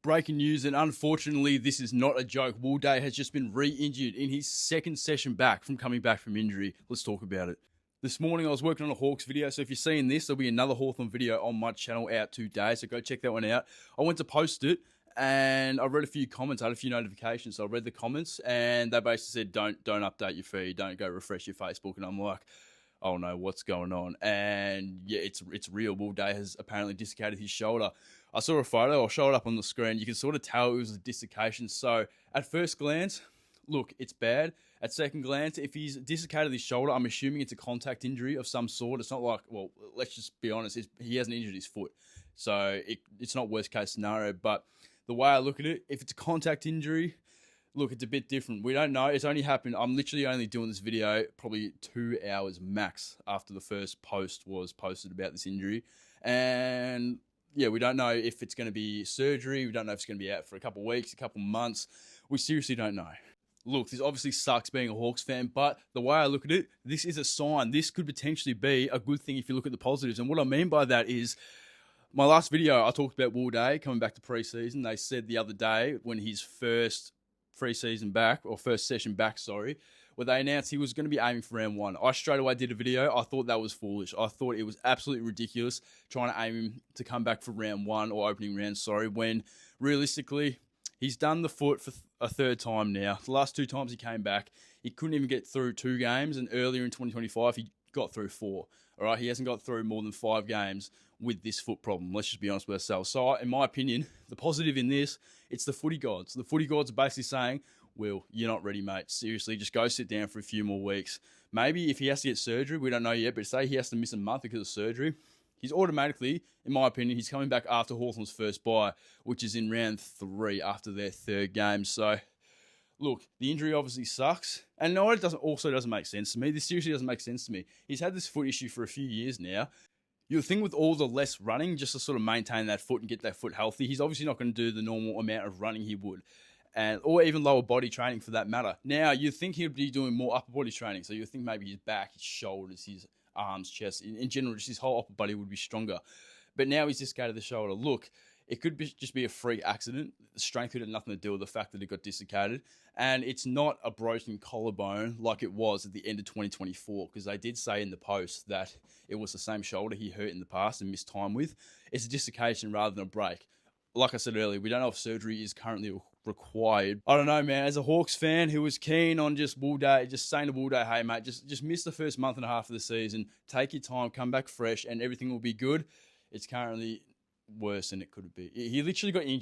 Breaking news, and unfortunately, this is not a joke. Will Day has just been re-injured in his second session back from coming back from injury. Let's talk about it. This morning, I was working on a Hawks video, so if you're seeing this, there'll be another Hawthorn video on my channel out today, so go check that one out. I went to post it, and I read a few comments. I had a few notifications, so I read the comments, and they basically said, don't update your feed, don't go refresh your Facebook, and I'm like, oh no, what's going on? And yeah, it's real. Will Day has apparently dislocated his shoulder. I saw a photo, I'll show it up on the screen. You can sort of tell it was a dislocation. So at first glance, look, it's bad. At second glance, if he's dislocated his shoulder, I'm assuming it's a contact injury of some sort. It's not like, well, let's just be honest, he hasn't injured his foot. So it's not worst case scenario. But the way I look at it, if it's a contact injury, look, it's a bit different. We don't know. It's only happened. I'm literally only doing this video probably 2 hours max after the first post was posted about this injury. And yeah, we don't know if it's going to be surgery. We don't know if it's going to be out for a couple of weeks, a couple of months. We seriously don't know. Look, this obviously sucks being a Hawks fan, but the way I look at it, this is a sign. This could potentially be a good thing if you look at the positives. And what I mean by that is, my last video, I talked about Will Day coming back to preseason. They said the other day when his first preseason back, or first session back, sorry, where they announced he was going to be aiming for round one. I straight away did a video. I thought that was foolish. I thought it was absolutely ridiculous trying to aim him to come back for round one, or opening round, sorry, when realistically, he's done the foot for a third time now. The last 2 times he came back, he couldn't even get through 2 games, and earlier in 2025, he got through 4. All right, he hasn't got through more than 5 games with this foot problem. Let's just be honest with ourselves. So, in my opinion, the positive in this, it's the footy gods. The footy gods are basically saying, Will, you're not ready, mate. Seriously, just go sit down for a few more weeks. Maybe if he has to get surgery, we don't know yet, but say he has to miss a month because of surgery, he's automatically, in my opinion, he's coming back after Hawthorn's first bye, which is in round 3 after their 3rd game. So, look, the injury obviously sucks. And no, it doesn't make sense to me. This seriously doesn't make sense to me. He's had this foot issue for a few years now. You'd think with all the less running, just to sort of maintain that foot and get that foot healthy, he's obviously not going to do the normal amount of running he would. Or even lower body training for that matter. Now, you'd think he'd be doing more upper body training. So you'd think maybe his back, his shoulders, his arms, chest, in general, just his whole upper body would be stronger. But now he's dislocated the shoulder. Look, it could just be a freak accident. The strength had nothing to do with the fact that it got dislocated. And it's not a broken collarbone like it was at the end of 2024, because they did say in the post that it was the same shoulder he hurt in the past and missed time with. It's a dislocation rather than a break. Like I said earlier, we don't know if surgery is currently required. I don't know, man. As a Hawks fan who was keen on just Will Day, just saying to Will Day, hey, mate, just miss the first month and a half of the season. Take your time, come back fresh, and everything will be good. It's currently worse than it could be. He literally got injured